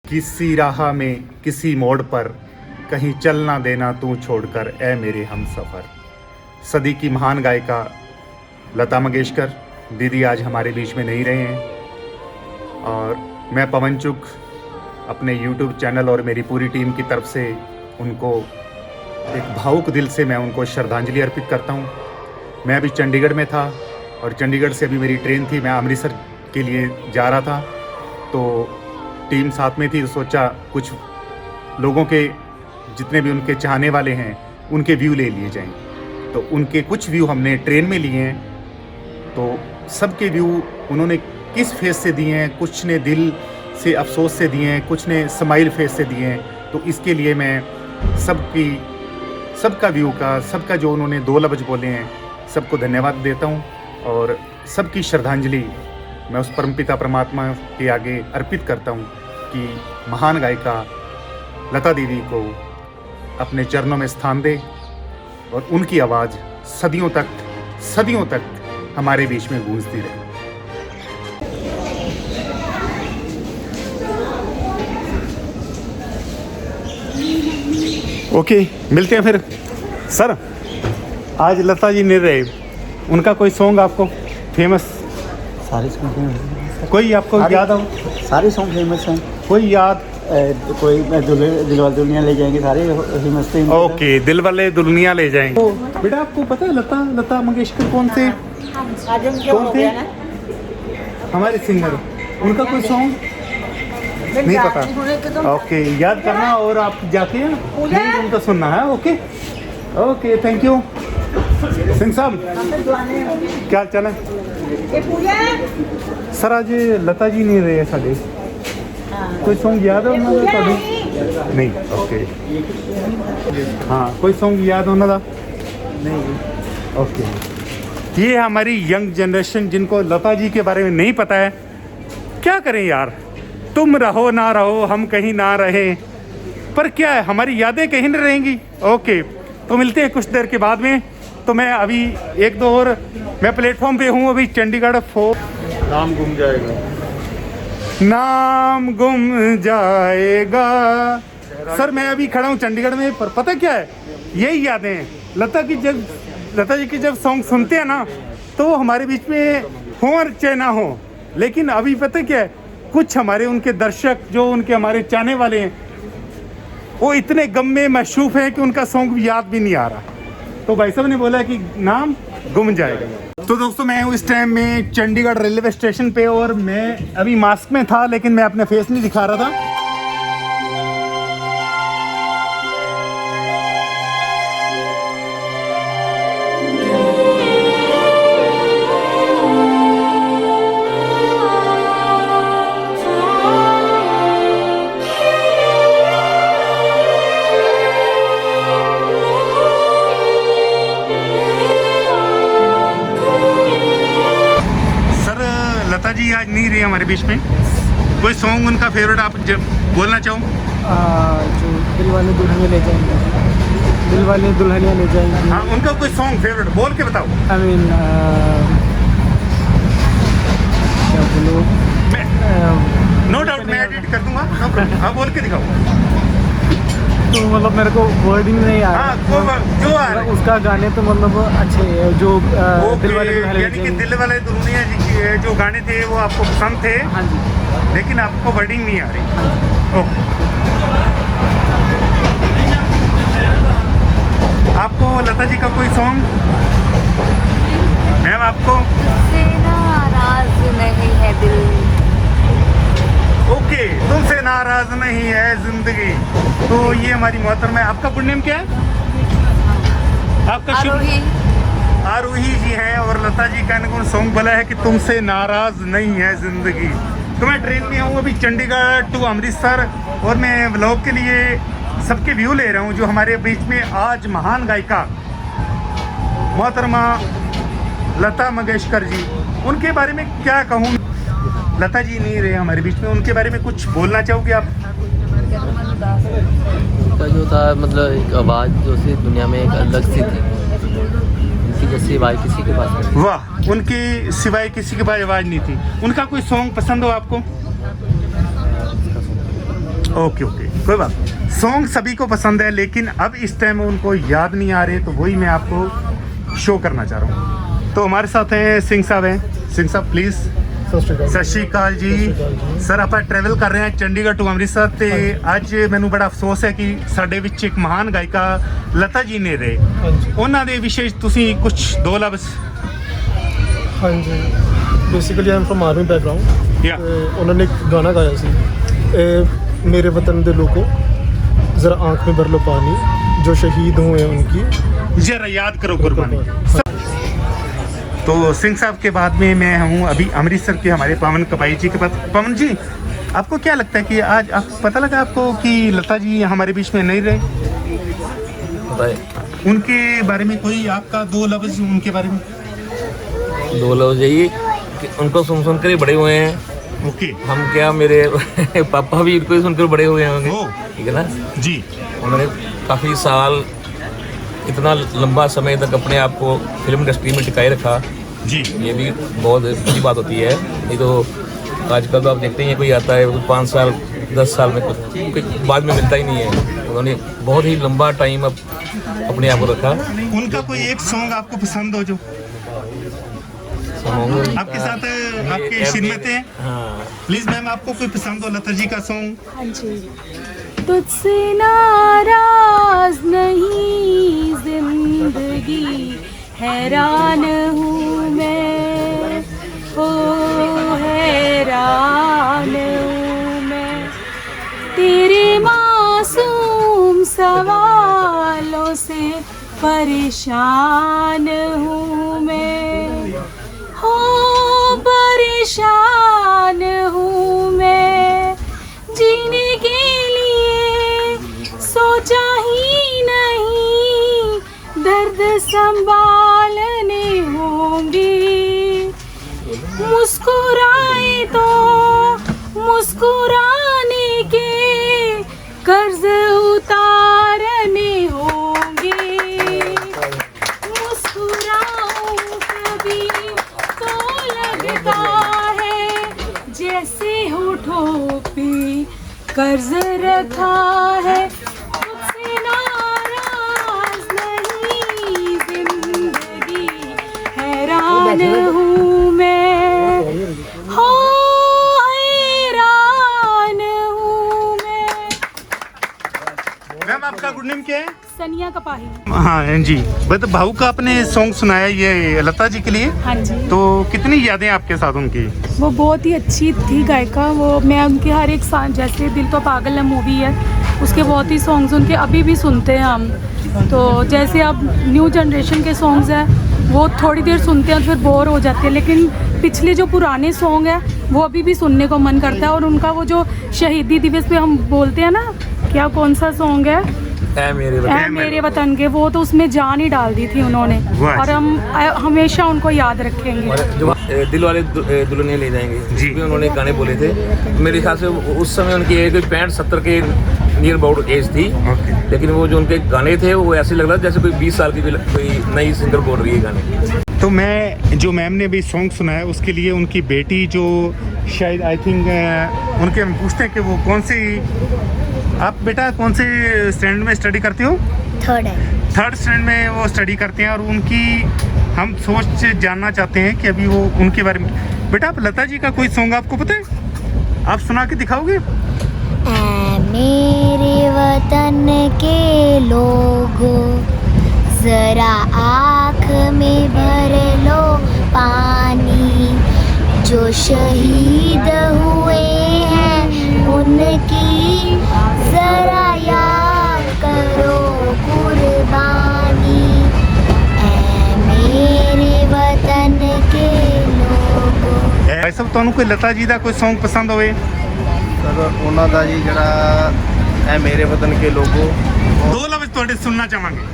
किसी राह में किसी मोड़ पर कहीं चल ना देना तू छोड़कर ए मेरे हम सफ़र। सदी की महान गायिका लता मंगेशकर दीदी आज हमारे बीच में नहीं रहे हैं और मैं पवन चुग अपने YouTube चैनल और मेरी पूरी टीम की तरफ से उनको एक भावुक दिल से मैं उनको श्रद्धांजलि अर्पित करता हूँ। मैं अभी चंडीगढ़ में था और चंडीगढ़ से अभी मेरी ट्रेन थी, मैं अमृतसर के लिए जा रहा था, तो टीम साथ में थी तो सोचा कुछ लोगों के जितने भी उनके चाहने वाले हैं उनके व्यू ले लिए जाएं। तो उनके कुछ व्यू हमने ट्रेन में लिए हैं, तो सबके व्यू उन्होंने किस फेस से दिए हैं, कुछ ने दिल से अफसोस से दिए हैं, कुछ ने स्माइल फेस से दिए हैं। तो इसके लिए मैं सबका व्यू का, सबका जो उन्होंने दो लफ्ज़ बोले हैं, सबको धन्यवाद देता हूँ और सबकी श्रद्धांजलि मैं उस परमपिता परमात्मा के आगे अर्पित करता हूँ कि महान गायिका लता दीदी को अपने चरणों में स्थान दे और उनकी आवाज़ सदियों तक हमारे बीच में गूंजती रहे। ओके, मिलते हैं फिर। सर, आज लता जी नहीं रहे, उनका कोई सॉन्ग आपको फेमस? सारे सॉन्ग फेमस, कोई आपको याद हो? सारे सॉन्ग फेमस हैं। कोई याद? कोई दिलवाले दुल्हनिया ले जाएंगे, सारे फेमस थे। ओके, दिलवाले दुल्हनिया ले जाएंगे। तो बेटा आपको पता है लता मंगेशकर कौन थे? हमारे सिंगर, उनका कोई सॉन्ग नहीं पता? ओके, याद करना और आप जाके नहीं उनका सुनना है। Okay okay, thank you. Singh साहब, क्या चल है? सर आज लता जी नहीं रहे साढ़े, कोई सॉन्ग याद है उन्होंने? नहीं। ओके, हाँ, कोई सॉन्ग याद होना था? नहीं। ओके, ये हमारी यंग जनरेशन जिनको लता जी के बारे में नहीं पता है, क्या करें यार, तुम रहो ना रहो, हम कहीं ना रहे, पर क्या है, हमारी यादें कहीं नहीं रहेंगी। ओके, तो मिलते हैं कुछ देर के बाद में। तो मैं अभी एक दो और, मैं प्लेटफॉर्म पे हूँ अभी चंडीगढ़ 4। नाम गुम जाएगा, नाम गुम जाएगा। सर मैं अभी खड़ा हूँ चंडीगढ़ में, पर पता क्या है, यही यादें हैं लता जी की जब सॉन्ग सुनते हैं ना, तो वो हमारे बीच में हो और चाहे ना हो, लेकिन अभी पता क्या है, कुछ हमारे उनके दर्शक जो उनके हमारे चाहने वाले हैं, वो इतने गम में मशरूफ़ हैं कि उनका सॉन्ग भी याद भी नहीं आ रहा। तो भाई साहब ने बोला कि नाम गुम जाएगा। तो दोस्तों मैं हूँ इस टाइम में चंडीगढ़ रेलवे स्टेशन पे और मैं अभी मास्क में था, लेकिन मैं अपना फेस नहीं दिखा रहा था। लता जी आज नहीं रही हमारे बीच में, कोई सॉन्ग उनका फेवरेट आप जब बोलना चाहो? जो दिलवाले दुल्हनिया ले जाएंगे, दिलवाले दुल्हनिया ले जाएंगे। हाँ, उनका कोई सॉन्ग फेवरेट बोल के बताओ। आई मीन क्या बोलो, नो डाउट मैं एडिट कर दूंगा, नो प्रॉब्लम। हाँ, बोल के दिखाओ। तो मतलब मेरे को वर्डिंग नहीं आ रहा। जो आ रहा है उसका गाने तो मतलब अच्छे हैं, जो दिलवाले दुल्हनिया, यानी कि दिलवाले दुल्हनिया जी के जो गाने थे वो आपको पसंद थे। हाँ जी, लेकिन आपको वर्डिंग नहीं आ रही। ओके, आपको लता जी का कोई सॉन्ग? मैम आपको? तुमसे नाराज नहीं है दिल। ओके, तुमसे नाराज नहीं है जिंदगी। तो ये हमारी मोहतरमा है। आपका गुड नेम क्या है? आपका आरोही। आरोही जी हैं और लता जी का इनको सॉन्ग बोला है कि तुमसे नाराज नहीं है जिंदगी। तो मैं ट्रेन में हूँ अभी चंडीगढ़ टू अमृतसर और मैं व्लॉग के लिए सबके व्यू ले रहा हूँ जो हमारे बीच में आज महान गायिका मोहतरमा लता मंगेशकर जी, उनके बारे में क्या कहूँ। लता जी नहीं रहे हमारे बीच में, उनके बारे में कुछ बोलना चाहोगे आप? उनका जो था मतलब एक आवाज़ जो सी दुनिया में एक अलग सी थी, उनकी जैसी सिवाय किसी के पास नहीं। वाह, उनकी सिवाय किसी के पास आवाज़ नहीं थी। उनका कोई सॉन्ग पसंद हो आपको? ओके ओके, कोई बात। सॉन्ग सभी को पसंद है, लेकिन अब इस टाइम उनको याद नहीं आ रहे, तो वही मैं आपको शो करना चाह रहा हूँ। तो हमारे साथ हैं सिंह साहब हैं। सिंह साहब प्लीज़। सत श्री अकाल जी सर, ਆਪਾਂ ट्रैवल कर रहे हैं चंडीगढ़ टू ਅੰਮ੍ਰਿਤਸਰ ਤੇ ਅੱਜ ਮੈਨੂੰ ਬੜਾ ਅਫਸੋਸ ਹੈ ਕਿ ਸਾਡੇ ਵਿੱਚ ਇੱਕ ਮਹਾਨ ਗਾਇਕਾ ਲਤਾ ਜੀ ਨੇ ਰਹੇ। ਉਹਨਾਂ ਦੇ ਵਿਸ਼ੇ ਤੁਸੀਂ ਕੁਝ ਦੋ ਲਫ਼ਜ਼। हाँ जी, basically I am from army background. Yeah. उन्होंने एक गाना गाया सी मेरे वतन दे लोगों ज़रा आँख में भर लो पानी, जो शहीद हुए हैं उनकी जरा याद करो कुर्बानी। तो सिंह साहब के बाद में मैं हूँ अभी अमृतसर के हमारे पवन कपाई जी के पास। पवन जी, आपको क्या लगता है कि आज आप पता लगा आपको कि लता जी हमारे बीच में नहीं रहे? उनके बारे में कोई आपका दो लफ्ज़ उनके बारे में? दो लफ्ज़ यही कि उनको सुन कर ही बड़े हुए हैं। ओके। हम क्या, मेरे पापा भी इनको ही सुनकर बड़े हुए होंगे, ओ। ठीक है ना जी। उन्होंने काफ़ी साल, इतना लंबा समय तक अपने आप को फिल्म इंडस्ट्री में टिकाए रखा। जी। ये भी बहुत बड़ी बात होती है। नहीं तो आजकल तो आप देखते ही हैं, कोई आता है 5 साल 10 साल में कुछ बाद में मिलता ही नहीं है। उन्होंने बहुत ही लंबा टाइम अपने आप को रखा। उनका कोई एक सॉन्ग आपको पसंद हो जो आपके साथ आपके खिदमत है? हाँ, प्लीज मैम, आपको कोई पसंद हो लता जी का सॉन्ग? हाँ जी। तुझसे नाराज नहीं जिंदगी, हैरान हूँ मैं, ओ हैरान हूँ मैं, तेरे मासूम सवालों से परेशान हूँ मैं, हो परेशान हूँ मैं, जीने के लिए सोचा ही नहीं, दर्द संभालने होंगे, मुस्कुराए तो मुस्कुराने के कर्ज उतारने होंगे, मुस्कुराऊं कभी तो लगता है जैसे होठों पे कर्ज रखा है, मुझसे नाराज नहीं जिंदगी, हैरान हूँ मैं, हो हैरान हूँ मैं। मैम, आपका गुड नेम क्या है? सनिया कपाही। हाँ जी, बट भाऊ का आपने सॉन्ग सुनाया ये लता जी के लिए, हाँ जी। तो कितनी यादें आपके साथ उनकी? वो बहुत ही अच्छी थी गायिका। वो मैं उनके हर एक जैसे दिल तो पागल है मूवी है, उसके बहुत ही सॉन्ग्स उनके अभी भी सुनते हैं हम। तो जैसे अब न्यू जनरेशन के सॉन्ग्स हैं वो थोड़ी देर सुनते हैं फिर बोर हो जाते हैं, लेकिन पिछले जो पुराने सॉन्ग हैं वो अभी भी सुनने को मन करता है। और उनका वो जो शहीदी दिवस पे हम बोलते हैं ना, क्या कौन सा सॉन्ग है, ऐ मेरे वतन के, वो तो उसमें जान ही डाल दी थी उन्होंने, और हम हमेशा उनको याद रखेंगे। और जो दिल वाले दुल्हनिया ले जाएंगे जी, भी उन्होंने गाने बोले थे। मेरे ख्याल से उस समय उनकी एज 65-70 के नियर अबाउट एज थी, लेकिन वो जो उनके गाने थे वो ऐसे लग रहा था जैसे कोई 20 साल की कोई नई सिंगर बोल रही है गाने। तो मैं जो मैम ने भी सॉन्ग सुनाया उसके लिए उनकी बेटी जो शायद आई थिंक उनके हम पूछते हैं कि वो कौन सी, आप बेटा कौन से स्टैंड में स्टडी करते हो? थर्ड स्टैंड में वो स्टडी करते हैं, और उनकी हम सोच जानना चाहते हैं कि अभी वो उनके बारे में। बेटा, आप लता जी का कोई सॉन्ग आपको पता है? आप सुना के दिखाओगे? ऐ मेरे वतन के लोगों ज़रा आँख में भर लो पानी, जो शहीद हुए हैं उनकी ज़रा याद करो कुर्बानी, ऐ मेरे वतन के लोगों। भाई साहब, ਤੁਹਾਨੂੰ ਕੋਈ ਲਤਾ ਜੀ ਦਾ ਕੋਈ ਸੌਂਗ ਪਸੰਦ ਹੋਵੇ? ਸਰ ਉਹਨਾਂ ਦਾ ਜੀ ਜਿਹੜਾ ਐ ਮੇਰੇ ਵਤਨ ਕੇ ਲੋਗੋ, ਦੋ ਲਫ਼ਜ਼ ਤੁਹਾਡੇ ਸੁਣਨਾ ਚਾਹਾਂਗੇ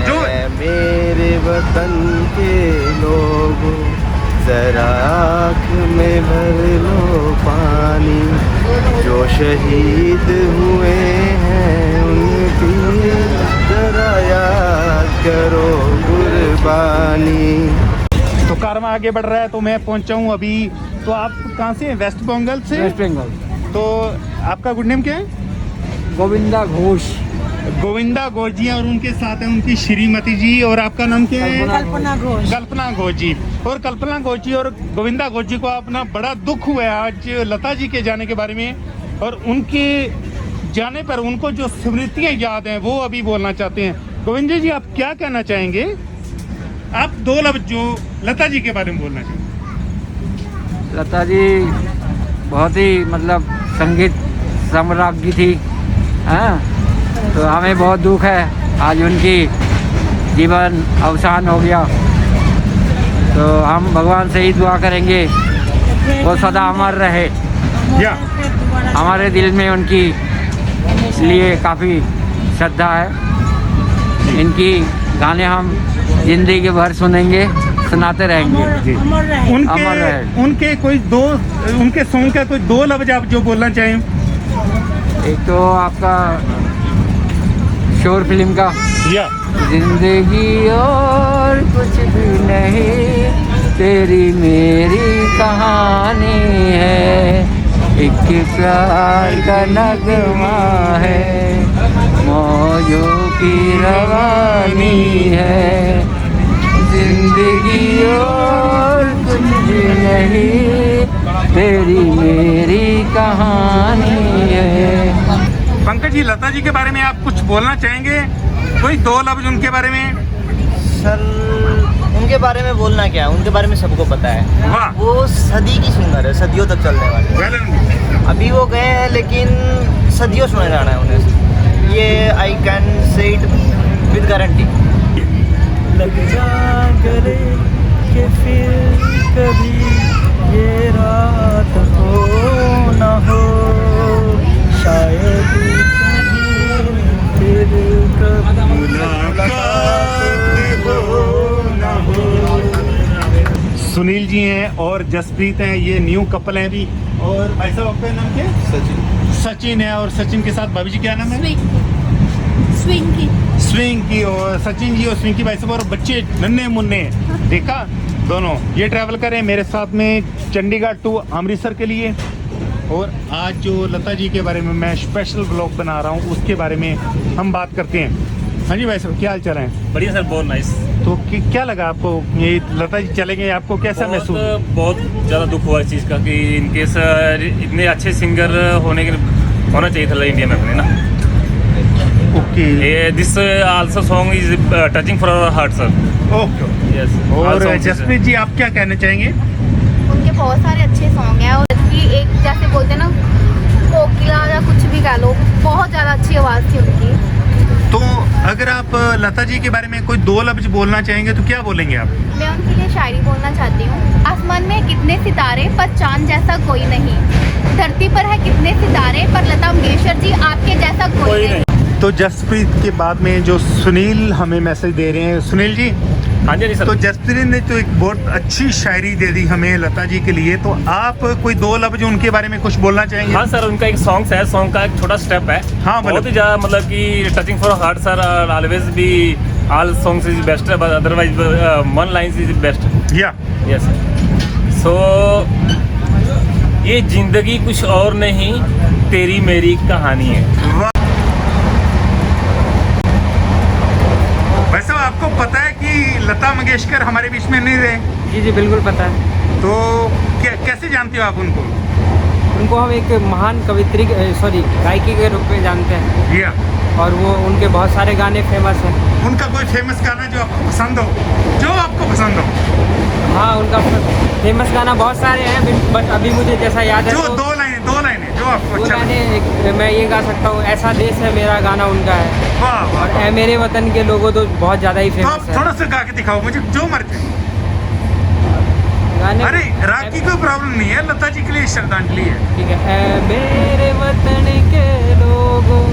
ਜੋ ऐ मेरे वतन के लोगो ज़रा आँख में भर लो पानी, जो शहीद हुए हैं उनकी ज़रा याद करो कुर्बानी। तो कारवा आगे बढ़ रहा है, तो मैं पहुंचा हूं अभी। तो आप कहाँ से हैं? वेस्ट बंगाल से? वेस्ट बंगाल। तो आपका गुड नेम क्या है? गोविंदा घोष। गोविंदा घोष जी और उनके साथ हैं उनकी श्रीमती जी। और आपका नाम क्या है? कल्पना घोष। कल्पना घोष जी। और कल्पना घोष जी और गोविंदा घोष जी को अपना बड़ा दुख हुआ है आज लता जी के जाने के बारे में, और उनके जाने पर उनको जो स्मृतियाँ याद हैं वो अभी बोलना चाहते हैं। गोविंदा जी, आप क्या कहना चाहेंगे? आप 2 लफ्ज जो लता जी के बारे में बोलना चाहेंगे। लता जी बहुत ही मतलब संगीत सम्राज्ञी थी, हाँ। तो हमें बहुत दुख है आज उनकी जीवन अवसान हो गया। तो हम भगवान से ही दुआ करेंगे वो सदा अमर रहे। या हमारे दिल में उनकी लिए काफ़ी श्रद्धा है। इनकी गाने हम जिंदगी भर सुनेंगे, सुनाते रहेंगे। अमर रहे। उनके कोई 2 उनके सॉन्ग का कोई 2 लफ्ज आप जो बोलना चाहें। एक तो आपका शोर फिल्म का या जिंदगी और कुछ भी नहीं, तेरी मेरी कहानी है, एक प्यार का नगमा है, मौजों की रवानी है, जिंदगी और कुछ भी नहीं, तेरी मेरी कहानी है। पंकज जी, लता जी के बारे में आप कुछ बोलना चाहेंगे? कोई 2 लफ्ज उनके बारे में। सर उनके बारे में बोलना क्या, उनके बारे में सबको पता है। वाह। वो सदी की सिंगर है, सदियों तक चलने वाले। अभी वो गए हैं लेकिन सदियों सुने जाना है उन्हें, ये I can say it with guarantee. लग जा गले के फिर कभी ये रात हो ना हो, शायद फिर कभी सुनील जी हैं और जसप्रीत हैं, ये न्यू कपल हैं भी। और भाई साहब आपका नाम क्या है? सचिन है। और सचिन के साथ भाभी जी क्या नाम है? स्विंकी। और सचिन जी और स्विंकी भाई साहब और बच्चे नन्हे मुन्ने, देखा दोनों ये ट्रैवल करें मेरे साथ में चंडीगढ़ टू अमृतसर के लिए। और आज जो लता जी के बारे में मैं स्पेशल ब्लॉग बना रहा हूँ उसके बारे में हम बात करते हैं। हाँ जी भाई साहब, क्या हाल चाल है? बढ़िया सर, बहुत नाइस। तो क्या लगा आपको, ये लता जी चले गए, आपको कैसा महसूस? बहुत ज़्यादा दुख हुआ इस चीज़ का कि इनके इतने अच्छे सिंगर होना चाहिए था इंडिया में अपने ना। Okay. This also song is touching for our heart sir. Okay. Yes. और जसप्रीत जी, आप क्या कहना चाहेंगे? उनके बहुत सारे अच्छे सॉन्ग हैं, और कि एक जैसे बोलते हैं ना कोकिला या कुछ भी कह लो, बहुत ज़्यादा अच्छी आवाज़ थी उनकी। तो अगर आप लता जी के बारे में कोई 2 लफ्ज बोलना चाहेंगे तो क्या बोलेंगे आप? मैं उनके लिए शायरी बोलना चाहती हूँ। आसमान में कितने सितारे पर चांद जैसा कोई नहीं, धरती पर है कितने सितारे पर लता मंगेशकर जी आपके जैसा कोई नहीं। तो जसप्रीत के बाद में जो सुनील हमें मैसेज दे रहे हैं, सुनील जी। हाँ जी सर। तो जसप्रीत ने तो एक बहुत अच्छी शायरी दे दी हमें लता जी के लिए, तो आप कोई 2 लफ्ज उनके बारे में कुछ बोलना चाहेंगे? हाँ सर, उनका एक सॉन्ग है, सॉन्ग का एक छोटा स्टेप है। हाँ, बहुत ही ज़्यादा मतलब कि touching for heart sir. Always be all songs is best, otherwise one lines is best. या यस। सो ये जिंदगी कुछ और नहीं, तेरी मेरी कहानी है। वैसे आपको पता है कि लता मंगेशकर हमारे बीच में नहीं रहे? जी जी बिल्कुल पता है। तो कैसे जानते हो आप उनको? उनको हम एक महान कवित्री गायकी के रूप में जानते हैं। या और वो उनके बहुत सारे गाने फेमस हैं। उनका कोई फेमस गाना जो आपको पसंद हो, जो आपको पसंद हो? हाँ, उनका फेमस गाना बहुत सारे हैं, बट अभी मुझे जैसा याद है जो तो 2 लाइनें जो आपको अच्छा गाने मैं ये गा सकता हूँ, ऐसा देश है मेरा, गाना उनका है। वाह वाह। और ऐ मेरे वतन के लोगों तो बहुत ज़्यादा ही तो फेमस आप है। थोड़ा सा गा के दिखाओ मुझे, जो मर्जी। गाने अरे राग की कोई प्रॉब्लम नहीं है, लता जी के लिए श्रद्धांजलि है। ठीक है। ऐ मेरे वतन के लोगों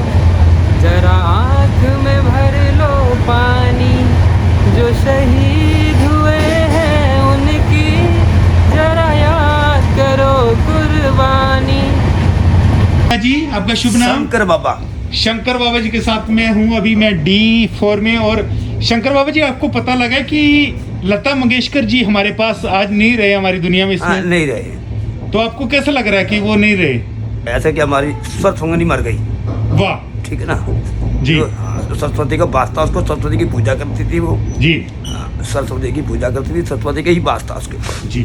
जरा आँख में भर लो पानी, जो शहीद हुए हैं उनकी जरा याद करो कुर्बानी। जी आपका शुभ नाम? शंकर बाबा। शंकर बाबा जी के साथ में हूँ अभी मैं D4 में। और शंकर बाबा जी, आपको पता लगा कि लता मंगेशकर जी हमारे पास आज नहीं रहे हमारी दुनिया में इसमें? नहीं रहे। तो आपको कैसा लग रहा है कि वो नहीं रहे? ऐसे कि हमारी स्वर सुंगनी मर गई। वाह। ठीक है ना जी। तो सरस्वती का वास्ता, उसको सरस्वती की पूजा करती थी वो जी। सरस्वती की पूजा करती थी, सरस्वती का ही वास्ता उसके ऊपर जी।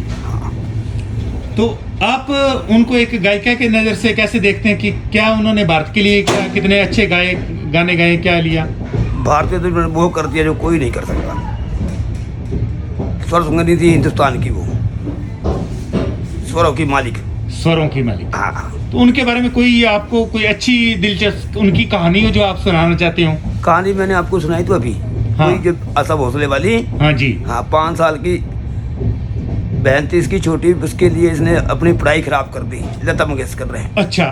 तो आप उनको एक गायिका की नज़र से कैसे देखते हैं कि क्या उन्होंने भारत के लिए क्या कितने अच्छे गाने गाए, क्या लिया? भारतीय तो वो कर दिया जो कोई नहीं कर सकता। स्वर सुंगनी थी हिंदुस्तान की, वो स्वरों की मालिक। स्वरों की मालिक। हाँ। तो उनके बारे में कोई आपको कोई अच्छी दिलचस्प उनकी कहानी हो जो आप सुनाना चाहते हो? कहानी मैंने आपको सुनाई तो अभी। हाँ। कोई जब आशा भोसले वाली। हाँ जी। हाँ, 5 साल की बहन थी इसकी छोटी, उसके लिए इसने अपनी पढ़ाई खराब कर दी। लता मंगेशकर ने। अच्छा,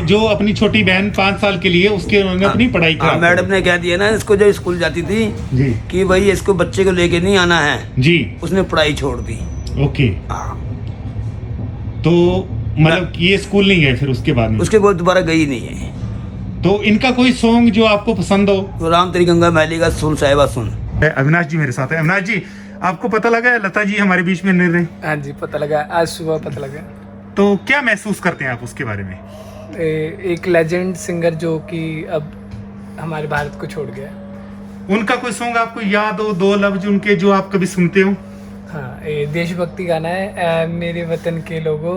जो अपनी छोटी बहन 5 साल के लिए उसके उन्होंने अपनी पढ़ाई खराब। मैडम ने कह दिया ना इसको, जब स्कूल जाती थी जी कि भाई इसको बच्चे को लेके नहीं आना है जी, उसने पढ़ाई छोड़ दी। ओके। हाँ। तो मतलब ये स्कूल नहीं गए फिर उसके बाद में? उसके बाद दोबारा गई नहीं है। तो इनका कोई सॉन्ग जो आपको पसंद हो? तो राम तेरी गंगा मैली का सुन साहिबा सुन। अविनाश जी मेरे साथ है। अविनाश जी, आपको पता लगा है लता जी हमारे बीच में नहीं रहे? हाँ जी, पता लगा, आज सुबह पता लगा। तो क्या महसूस करते हैं आप उसके बारे में? एक लेजेंड सिंगर जो कि अब हमारे भारत को छोड़ गया। उनका कोई सॉन्ग आपको याद हो, 2 लफ्ज उनके जो आप कभी सुनते हो? हाँ, ये देशभक्ति गाना है, ऐ मेरे वतन के लोगों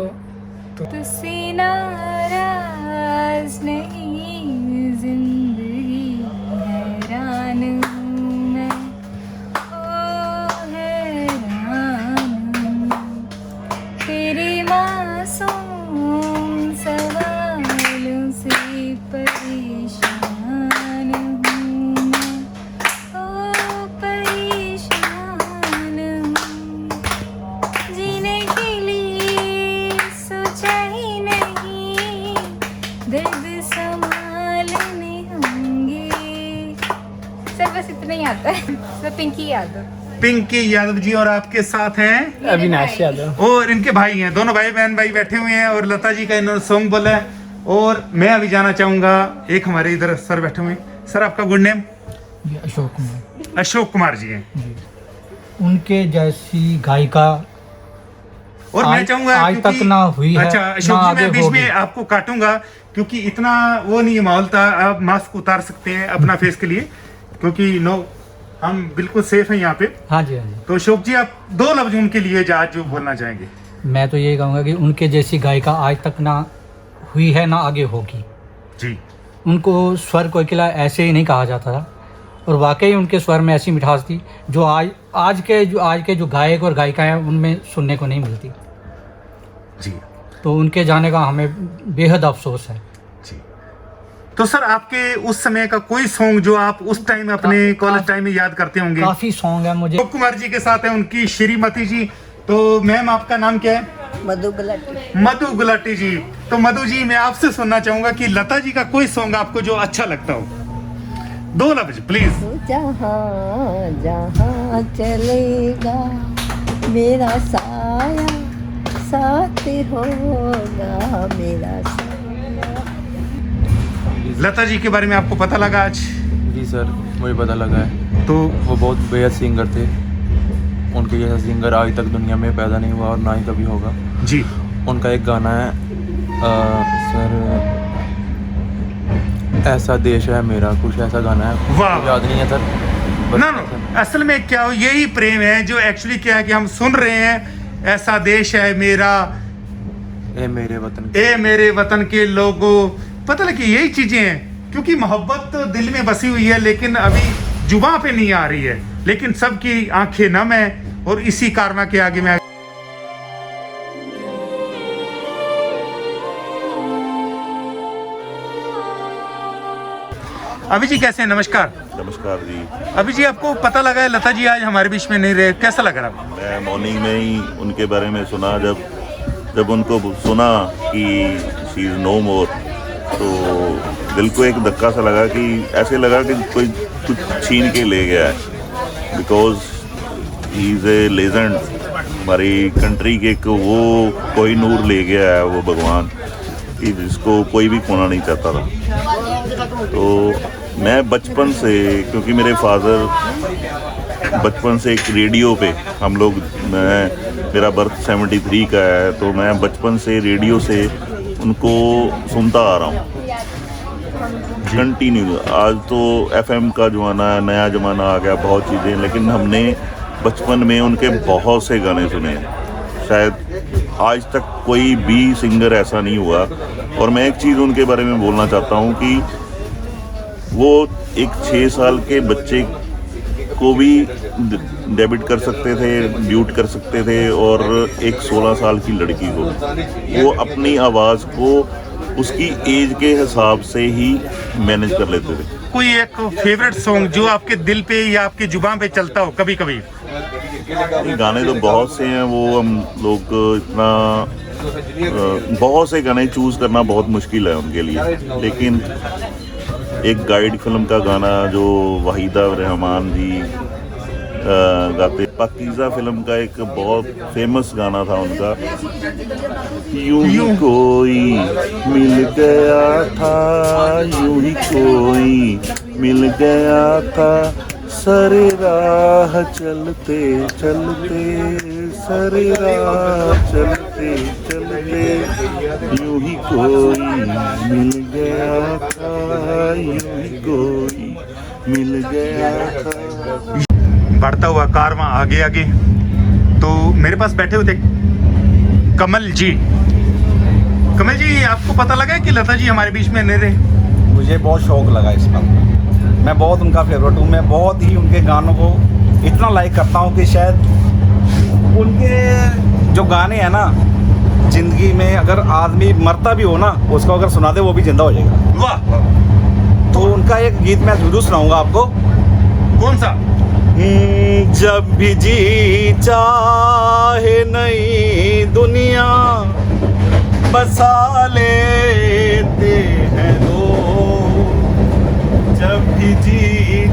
तुझसे नाराज नहीं, जिंदगी हैरान हूँ मैं, ओ हैरान हूँ। तेरे मासूम सवालों से परेशान हूँ मैं, ओ परेशान हूँ। जीने के लिए सोचा ही नहीं, दर्द संभालने होंगे। सर बस इतना ही आता है। सर पिंकी यादव। पिंकी यादव जी, और आपके साथ हैं अविनाश यादव, और इनके भाई हैं। दोनों भाई बहन भाई बैठे हुए हैं और लता जी का इन्होंने सॉन्ग बोला है। और मैं अभी जाना चाहूंगा, एक हमारे इधर सर बैठे हुए हैं। सर आपका गुड नेम? अशोक कुमार। अशोक कुमार जी हैं। उनके जैसी गायिका और मैं चाहूंगा आज तक ना हुई है। अच्छा अशोक जी, मैं बीच में आपको काटूंगा क्योंकि इतना वो नहीं माहौल था। आप मास्क उतार सकते हैं अपना फेस के लिए, क्योंकि नो हम बिल्कुल सेफ हैं यहाँ पे। हाँ जी, हाँ जी। तो अशोक जी, आप 2 लफ्ज उनके लिए आज जो बोलना चाहेंगे? मैं तो ये कहूँगा कि उनके जैसी गायिका आज तक ना हुई है, ना आगे होगी जी। उनको स्वर कोकिला ऐसे ही नहीं कहा जाता था, और वाकई उनके स्वर में ऐसी मिठास थी जो आज के जो गायक और गायिका हैं उनमें सुनने को नहीं मिलती जी। तो उनके जाने का हमें बेहद अफसोस है जी। तो सर, आपके उस समय का कोई सॉन्ग जो आप उस टाइम अपने कॉलेज टाइम में याद करते होंगे? काफी सॉन्ग है मुझे। अशोक कुमार जी के साथ है उनकी श्रीमती जी। तो मैम, आपका नाम क्या है? मधु गुलाटी। मधु गुलाटी जी। तो मधु जी, मैं आपसे सुनना चाहूंगा कि लता जी का कोई सॉन्ग आपको जो अच्छा लगता हो, 2 लफ्ज प्लीज। जहाँ जहाँ चलेगा मेरा साया साथ होगा मेरा साया। लता जी के बारे में आपको पता लगा आज? जी सर, मुझे पता लगा है। तो वो बहुत बेहद सिंगर थे। उनके जैसा सिंगर आज तक दुनिया में पैदा नहीं हुआ और ना ही कभी होगा जी। उनका एक गाना है सर, ऐसा देश है मेरा, कुछ ऐसा गाना है, वाह। याद नहीं है सर। ना असल में क्या हो, यही प्रेम है जो एक्चुअली क्या है कि हम सुन रहे हैं, ऐसा देश है मेरा, ए मेरे वतन के लोगों। पता लगे यही चीजें हैं, क्योंकि मोहब्बत तो दिल में बसी हुई है लेकिन अभी जुबान पे नहीं आ रही है, लेकिन सबकी आंखें नम है और इसी कारवा के आगे में अभी जी कैसे हैं? नमस्कार। नमस्कार जी। अभी जी, आपको पता लगा है लता जी आज हमारे बीच में नहीं रहे, कैसा लग रहा है? मैं मॉर्निंग में ही उनके बारे में सुना, जब उनको सुना कि शी इज़ नो मोर, तो दिल को एक धक्का सा लगा कि ऐसे लगा कि कोई कुछ छीन के ले गया है, because he is a legend. हमारी कंट्री के वो कोई नूर ले गया है, वो भगवान कि जिसको कोई भी खोना नहीं चाहता था। तो मैं बचपन से, क्योंकि मेरे फादर बचपन से एक रेडियो पे हम लोग, मेरा बर्थ 73 का है, तो मैं बचपन से रेडियो से उनको सुनता आ रहा हूँ। कंटिन्यू। आज तो FM का ज़माना है, नया ज़माना आ गया, बहुत चीज़ें, लेकिन हमने बचपन में उनके बहुत से गाने सुने हैं। शायद आज तक कोई भी सिंगर ऐसा नहीं हुआ। और मैं एक चीज़ उनके बारे में बोलना चाहता हूँ कि वो एक 6 साल के बच्चे को भी डेबिट कर सकते थे, म्यूट कर सकते थे, और एक 16 साल की लड़की को वो अपनी आवाज़ को उसकी एज के हिसाब से ही मैनेज कर लेते थे। कोई एक फेवरेट सॉन्ग जो आपके दिल पे या आपके जुबान पे चलता हो कभी कभी? गाने तो बहुत से हैं, वो हम लोग इतना बहुत से गाने चूज़ करना बहुत मुश्किल है उनके लिए। लेकिन एक गाइड फिल्म का गाना जो वहीदा रहमान जी गाते, पाकीज़ा फिल्म का एक बहुत फेमस गाना था उनका, यूं ही कोई मिल गया था, यूं ही कोई मिल गया था, सरे राह चलते चलते, सरे राह चलते चलते, यूं ही कोई मिल गया था, यूं ही कोई मिल गया था। बढ़ता हुआ कारवां आगे आगे, तो मेरे पास बैठे हुए थे कमल जी। कमल जी, आपको पता लगा कि लता जी हमारे बीच में नहीं रहे? मुझे बहुत शौक लगा इस पर, मैं बहुत उनका फेवरेट हूँ। मैं बहुत ही उनके गानों को इतना लाइक करता हूँ कि शायद उनके जो गाने हैं ना, ज़िंदगी में अगर आदमी मरता भी हो ना, उसको अगर सुना दे वो भी जिंदा हो जाएगा। वाह! तो उनका एक गीत मैं जरूर सुनाऊंगा आपको। कौन सा? जब भी जी चाहे नई दुनिया बसा लेते हैं लोग, जब भी जी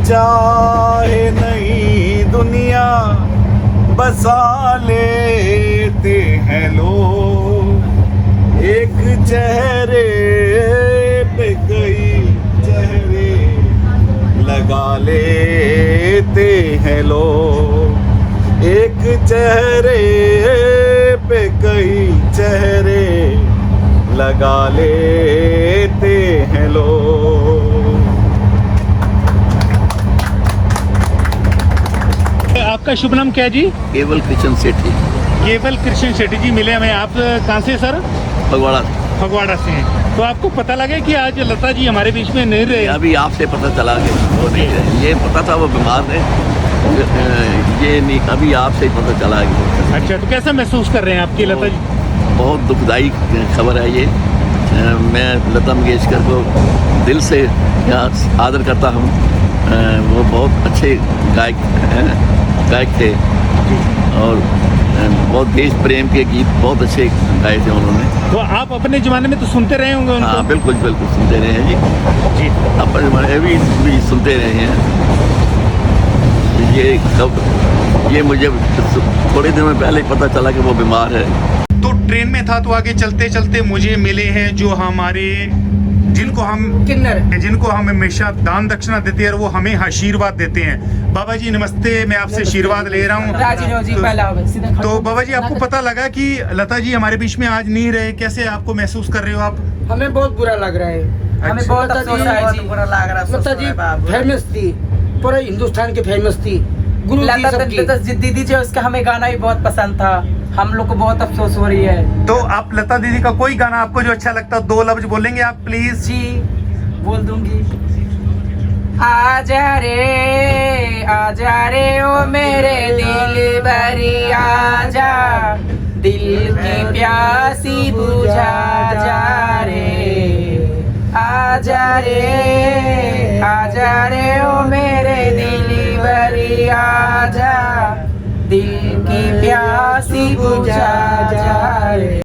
चाहे नई दुनिया बसा लेते हैं लोग, एक चेहरे पे कई चेहरे लगा लेते हैं लोग, एक चेहरे पे कई चेहरे लगा लेते हैं लोग। आपका शुभ नाम क्या है जी? केवल कृष्ण सेठी। केवल कृष्ण सेठी जी मिले हमें। आप कहाँ से सर? फगवाड़ा। फगवाड़ा से हैं। तो आपको पता लगा कि आज लता जी हमारे बीच में नहीं रहे? अभी आपसे पता चला कि वो नहीं रहे। ये पता था वो बीमार है, ये नहीं, अभी आपसे पता चला कि। अच्छा, तो कैसा महसूस कर रहे हैं आपकी लता जी? बहुत दुखदाई खबर है ये। मैं लता मंगेशकर को दिल से आदर करता हूँ। वो बहुत अच्छे गायक थे और बहुत देश प्रेम के गीत बहुत अच्छे गाए थे उन्होंने। तो आप अपने ज़माने में तो सुनते रहे होंगे उनको? हाँ, बिल्कुल बिल्कुल सुनते रहे हैं जी। अपने ज़माने में भी सुनते रहे हैं। ये मुझे थोड़े दिन में पहले पता चला कि वो बीमार है। तो ट्रेन में था, तो आगे चलते चलते मुझे मिले हैं जो हमारे जिनको हम हमेशा दान दक्षिणा देते हैं और वो हमें आशीर्वाद देते हैं। बाबा जी नमस्ते, मैं आपसे आशीर्वाद ले रहा हूँ। तो बाबा जी, आपको पता लगा कि लता जी हमारे बीच में आज नहीं रहे, कैसे आपको महसूस कर रहे हो आप? हमें बहुत बुरा लग रहा है। हमें बहुत अफसोस है जी। बुरा लग रहा है। लता जी फेमस थी, पूरे हिंदुस्तान की फेमस थी। गुरु लता दीदी जो उसका हमें गाना भी बहुत पसंद था। हम लोग को बहुत अफसोस हो रही है। तो आप लता दीदी का कोई गाना आपको जो अच्छा लगता है, 2 लफ्ज बोलेंगे आप प्लीज? जी बोल दूंगी। आजा रे ओ मेरे दिल भरी, आजा दिल की प्यासी बुझा जा रे, आजा रे ओ मेरे दिल भरी, आजा दिल की प्यासी बुझा जा रे।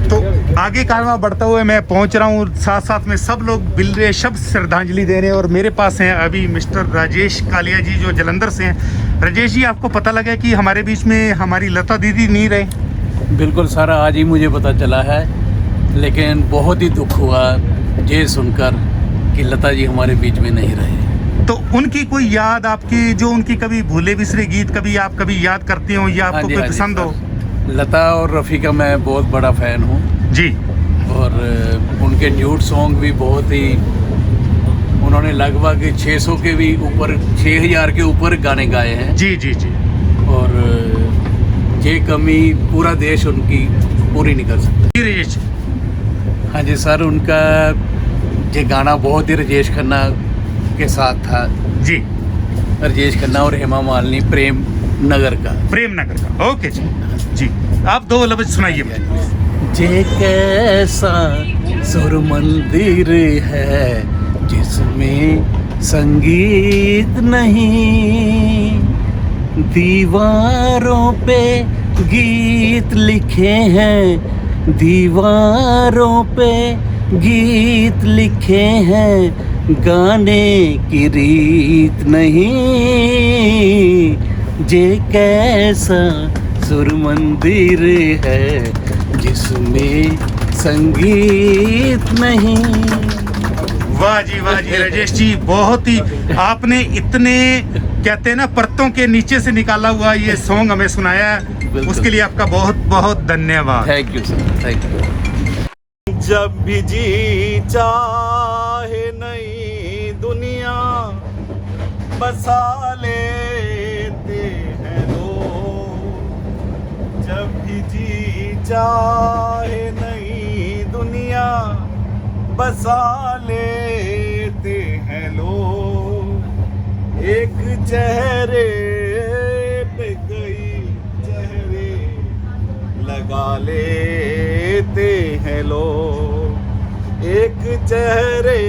तो आगे कारवां बढ़ता हुआ मैं पहुंच रहा हूं, साथ साथ में सब लोग बिल रहे, शब्द श्रद्धांजलि दे रहे हैं। और मेरे पास हैं अभी मिस्टर राजेश कालिया जी जो जलंधर से हैं। राजेश जी, आपको पता लगा कि हमारे बीच में हमारी लता दीदी नहीं रहे? बिल्कुल सर, आज ही मुझे पता चला है, लेकिन बहुत ही दुख हुआ ये सुनकर कि लता जी हमारे बीच में नहीं रहे। तो उनकी कोई याद आपकी, जो उनकी कभी भूले बिसरे गीत कभी आप कभी याद करते हो या आपको कोई पसंद हो? लता और रफ़ी का मैं बहुत बड़ा फ़ैन हूँ जी। और उनके ड्यूट सॉन्ग भी बहुत ही उन्होंने लगभग 600 के भी ऊपर, 6000 के ऊपर गाने गाए हैं। जी जी जी। और ये कमी पूरा देश उनकी पूरी नहीं कर सकता। राजेश, हाँ जी सर, उनका ये गाना बहुत ही राजेश खन्ना के साथ था जी। राजेश खन्ना और हेमा मालिनी, प्रेम नगर का। ओके जी जी, आप 2 लफ्ज सुनाइए मुझे। जे कैसा सुर मंदिर है जिसमें संगीत नहीं, दीवारों पे गीत लिखे हैं, दीवारों पे गीत लिखे हैं, गाने की रीत नहीं। जे कैसा सुर मंदिर है जिसमें संगीत नहीं। वाह जी राजेश जी, बहुत ही आपने इतने कहते हैं ना परतों के नीचे से निकाला हुआ ये सॉन्ग हमें सुनाया है, उसके लिए आपका बहुत बहुत धन्यवाद। Thank you sir, thank you. जब भी जी चाहे नई दुनिया बसा लेते हैं लोग, जब भी जी चाहे नई दुनिया बसा लेते हैं लोग, एक चेहरे पे कई चेहरे लगा लेते हैं लोग, एक चेहरे